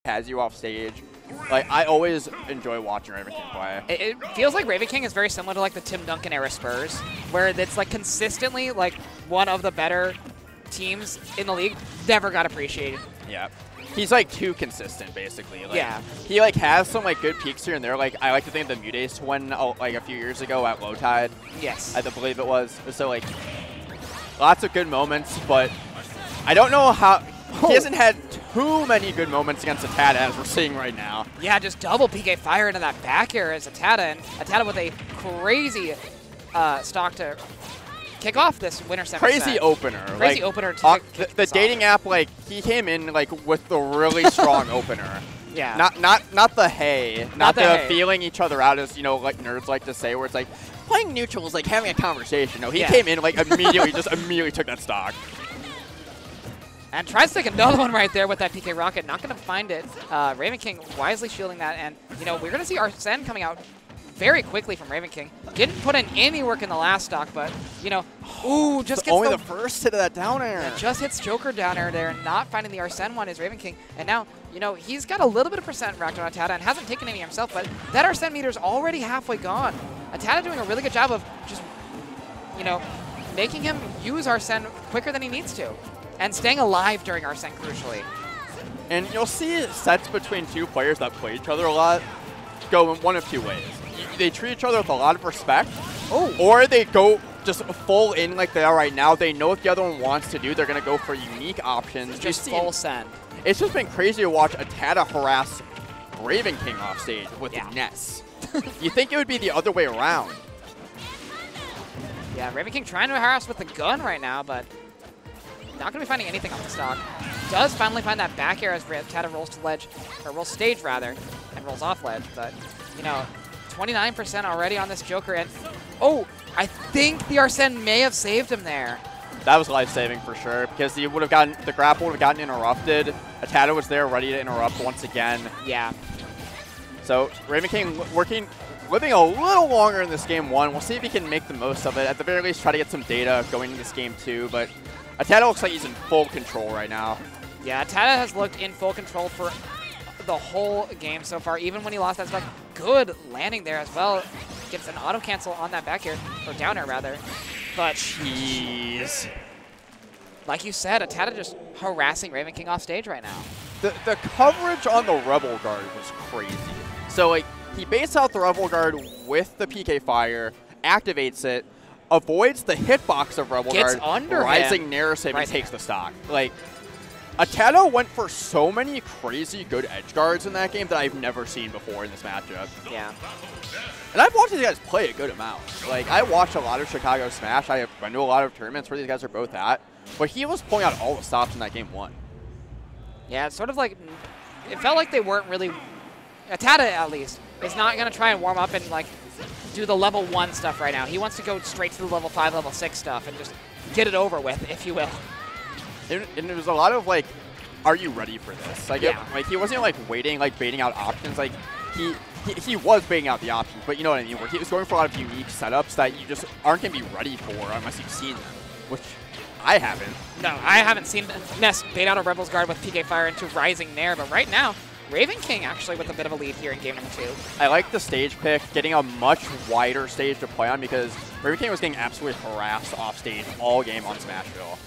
has you off stage. Like, I always enjoy watching Ravenking play. It feels like Ravenking is very similar to like the Tim Duncan era Spurs, where it's like consistently like one of the better teams in the league. Never got appreciated. Yeah. He's like too consistent, basically. Like, yeah. He like has some like good peaks here and there. Like, I like to think of the Mutace one like a few years ago at Low Tide. Yes. I believe it was. So like, lots of good moments, but I don't know how. He hasn't had too many good moments against ATATA as we're seeing right now. Yeah, just double PK fire into that back air as ATATA, and ATATA with a crazy stock to kick off this winner semi. Crazy opener. Crazy like, opener to kick the dating app, like, he came in like with the really strong opener. Yeah. Not the hey. Not the hey. feeling each other out, as, you know, like nerds like to say, where it's like, playing neutral is like having a conversation. No, he came in like immediately, just immediately took that stock. And tries to take another one right there with that PK rocket. Not going to find it. Ravenking wisely shielding that. And, you know, we're going to see Arsene coming out very quickly from Ravenking. Didn't put in any work in the last stock, but, you know, ooh, just gets only the first hit of that down air. Yeah, just hits Joker down air there. Not finding the Arsene one is Ravenking. And now, you know, he's got a little bit of percent racked on ATATA and hasn't taken any himself, but that Arsene meter's already halfway gone. ATATA doing a really good job of just, you know, making him use Arsene quicker than he needs to. And staying alive during Arsene, crucially. And you'll see sets between two players that play each other a lot go in one of two ways. They treat each other with a lot of respect, or they go just full in like they are right now. They know what the other one wants to do. They're going to go for unique options. Just full send. It's just been crazy to watch ATATA harass Ravenking off stage with Ness. You think it would be the other way around. Yeah, Ravenking trying to harass with the gun right now, but not going to be finding anything off the stock. Does finally find that back air as ATATA rolls to ledge, or rolls stage rather, and rolls off ledge. But, you know, 29% already on this Joker. And, oh, I think the Arsene may have saved him there. That was life-saving for sure, because he would have gotten, the grapple would have gotten interrupted. ATATA was there ready to interrupt once again. Yeah. So Ravenking living a little longer in this game one. We'll see if he can make the most of it. At the very least, try to get some data going into this game two. But ATATA looks like he's in full control right now. Yeah, ATATA has looked in full control for the whole game so far, even when he lost that spike. Good landing there as well. Gets an auto cancel on that back air, or down air rather. But jeez. Like you said, ATATA just harassing Ravenking off stage right now. The coverage on the Rebel Guard was crazy. So like he baits out the Rebel Guard with the PK fire, activates it, avoids the hitbox of Rebel Gets Guard, under rising narrow save, and takes the stock. Like, ATATA went for so many crazy good edge guards in that game that I've never seen before in this matchup. Yeah. And I've watched these guys play a good amount. Like, I watched a lot of Chicago Smash. I've been to a lot of tournaments where these guys are both at. But he was pulling out all the stops in that game one. Yeah, it's sort of like, it felt like they weren't really, ATATA at least, is not going to try and warm up and like do the level 1 stuff right now. He wants to go straight to the level 5, level 6 stuff and just get it over with, if you will. And it was a lot of like, are you ready for this? Like, like he wasn't like waiting, like baiting out options. Like he was baiting out the options, but you know what I mean? Where he was going for a lot of unique setups that you just aren't going to be ready for unless you've seen them, which I haven't. No, I haven't seen Ness bait out a Rebels Guard with PK Fire into Rising Nair, but right now, Ravenking actually with a bit of a lead here in game number 2. I like the stage pick, getting a much wider stage to play on because Ravenking was getting absolutely harassed off stage all game on Smashville.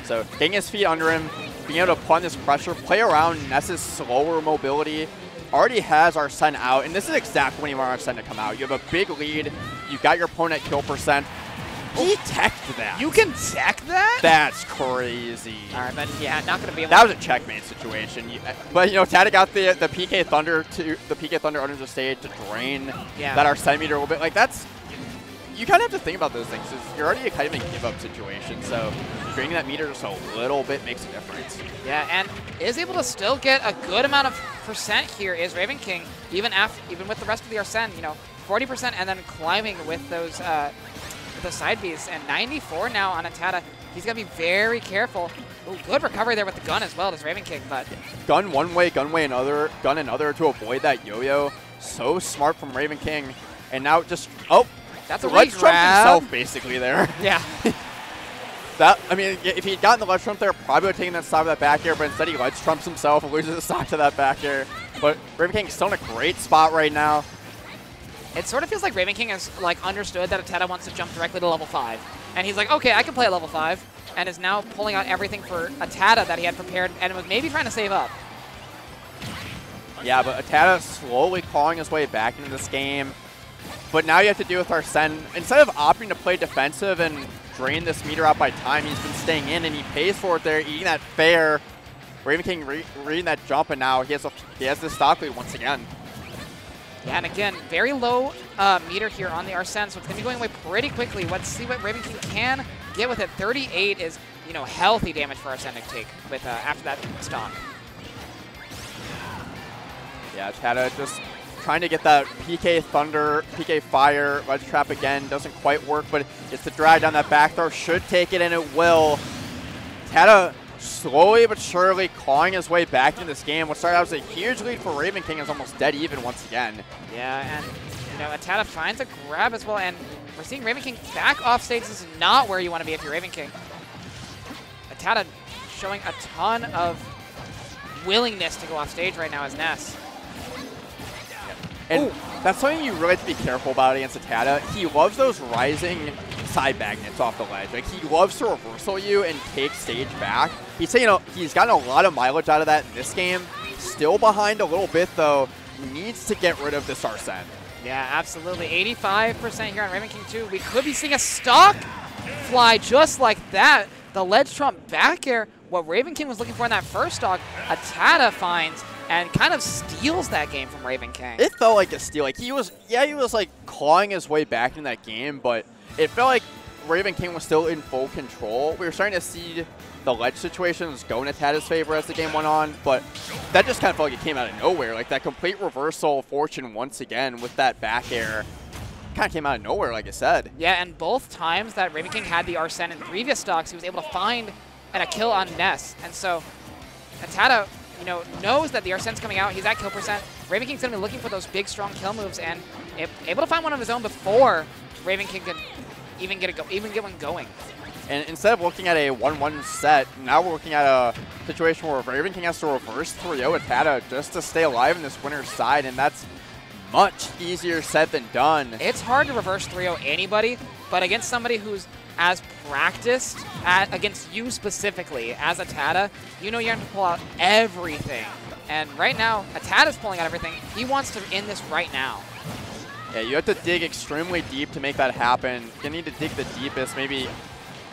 So getting his feet under him, being able to put on this pressure, play around Ness's slower mobility, already has Arsene out, and this is exactly when you want Arsene to come out. You have a big lead, you got your opponent at kill percent. He teched that. You can tech that? That's crazy. All right, but yeah, not going to be able That was a checkmate situation. But, you know, ATATA got the PK Thunder to the PK Thunder under the stage to drain that Arsene meter a little bit. Like, that's, you kind of have to think about those things. You're already kind of in a give-up situation, so draining that meter just a little bit makes a difference. Yeah, and is able to still get a good amount of percent here is Ravenking, even with the rest of the Arsene, you know, 40% and then climbing with those the side Bs, and 94 now on ATATA. He's got to be very careful. Ooh, good recovery there with the gun as well as Ravenking, but gun one way another, gun another to avoid that yo-yo. So smart from Ravenking, and now just that's a let's trump grab himself basically there. Yeah. That, I mean, if he'd gotten the ledge trump there, probably would have taken that stock of that back air, but instead he ledge trumps himself and loses the stock to that back air. But Ravenking's still in a great spot right now. It sort of feels like Ravenking has like understood that ATATA wants to jump directly to level 5. And he's like, okay, I can play at level 5. And is now pulling out everything for ATATA that he had prepared and was maybe trying to save up. Yeah, but ATATA slowly clawing his way back into this game. But now you have to deal with Arsene. Instead of opting to play defensive and drain this meter out by time, he's been staying in, and he pays for it there, eating that fair. Ravenking reading that jump, and now he has this stock lead once again. Yeah, and again, very low meter here on the Arsene, so it's going to be going away pretty quickly. Let's see what Ravenking can get with it. 38 is, you know, healthy damage for Arsene to take with after that stock. Yeah, ATATA just trying to get that PK Thunder, PK Fire, ledge trap again. Doesn't quite work, but it's the drag down that back throw. Should take it, and it will. ATATA slowly but surely clawing his way back into this game. What started out as a huge lead for Ravenking is almost dead even once again. Yeah, and you know, ATATA finds a grab as well, and we're seeing Ravenking back off stage. This is not where you want to be if you're Ravenking. ATATA showing a ton of willingness to go off stage right now as Ness. And that's something you really have to be careful about against ATATA. He loves those rising side magnets off the ledge. Like, he loves to reversal you and take stage back. He's saying, you know, he's gotten a lot of mileage out of that in this game. Still behind a little bit, though. Needs to get rid of this Arsene. Yeah, absolutely. 85% here on Ravenking 2. We could be seeing a stock fly just like that. The ledge trump back air, what Ravenking was looking for in that first stock, ATATA finds and kind of steals that game from Ravenking. It felt like a steal. Like, he was like clawing his way back in that game, but it felt like Ravenking was still in full control. We were starting to see the ledge situations go in ATATA's favor as the game went on, but that just kind of felt like it came out of nowhere. Like, that complete reversal of fortune once again with that back air kind of came out of nowhere, like I said. Yeah, and both times that Ravenking had the Arsene in previous stocks, he was able to find a kill on Ness. And so ATATA, you know, knows that the Arsene's coming out. He's at kill percent. Ravenking's going to be looking for those big, strong kill moves, and able to find one of his own before Ravenking can even get one going. And instead of looking at a 1-1 set, now we're looking at a situation where Ravenking has to reverse 3-0 ATATA just to stay alive in this winner's side, and that's much easier said than done. It's hard to reverse 3-0 anybody, but against somebody who's as practiced against you specifically as ATATA, you know you have to pull out everything. And right now, ATATA's pulling out everything. He wants to end this right now. Yeah, you have to dig extremely deep to make that happen. You need to dig the deepest, maybe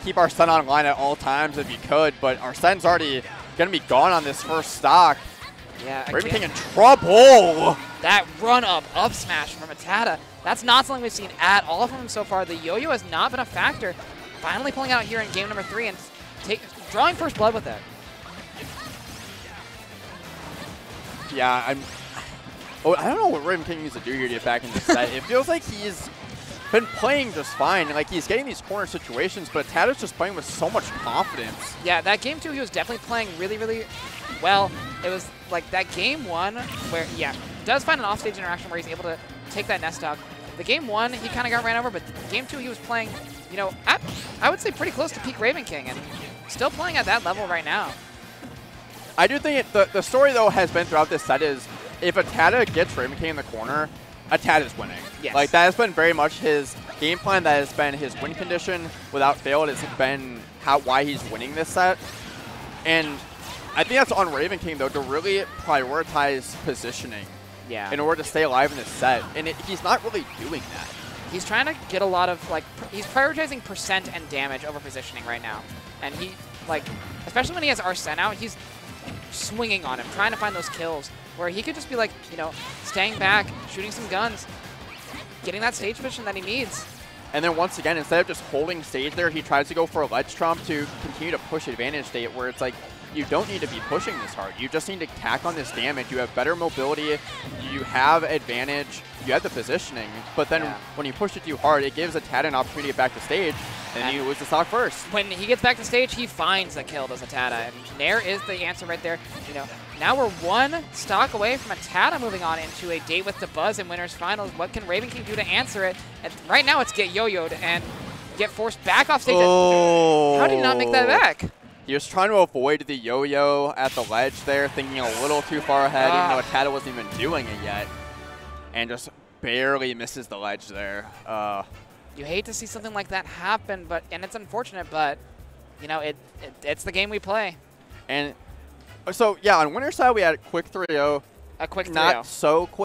keep Arsene online at all times if you could, but Arsene's already going to be gone on this first stock. Yeah, Ravenking in trouble. That run-up smash from ATATA, that's not something we've seen at all from him so far. The yo-yo has not been a factor. Finally pulling out here in game number 3 and drawing first blood with it. Yeah, I don't know what Ravenking needs to do here to get back in this set. It feels like he's been playing just fine. Like, he's getting these corner situations, but ATATA's just playing with so much confidence. Yeah, that game 2, he was definitely playing really, really well. It was like that game 1 where, yeah, does find an offstage interaction where he's able to take that Ness stock. The game 1, he kind of got ran over, but game 2, he was playing, you know, at, I would say pretty close to peak Ravenking, and still playing at that level right now. I do think the story, though, has been throughout this set is if ATATA gets Ravenking in the corner, ATATA's winning. Yes. Like, that has been very much his game plan. That has been his win condition without fail. It has been why he's winning this set. And I think that's on Ravenking, though, to really prioritize positioning in order to stay alive in this set. And he's not really doing that. He's trying to get a lot of, like, he's prioritizing percent and damage over positioning right now. And he, like, especially when he has Arsene out, he's swinging on him, trying to find those kills where he could just be like, you know, staying back, shooting some guns, getting that stage position that he needs. And then once again, instead of just holding stage there, he tries to go for a ledge trump to continue to push advantage state where it's like, you don't need to be pushing this hard. You just need to tack on this damage. You have better mobility. You have advantage. You have the positioning. But then when you push it too hard, it gives ATATA an opportunity to get back to stage, and you lose the stock first. When he gets back to stage, he finds the kill, does ATATA. And Nair is the answer right there. You know, now we're one stock away from ATATA moving on into a date with the Buzz in Winners Finals. What can Ravenking do to answer it? And right now it's get yo-yoed, and get forced back off stage. Oh. How did he not make that back? He was trying to avoid the yo-yo at the ledge there, thinking a little too far ahead, even though ATATA wasn't even doing it yet. And just barely misses the ledge there. You hate to see something like that happen, and it's unfortunate, but you know, it's the game we play. And so, yeah, on winner's side, we had quick 3-0. A quick 3-0. Not so quick.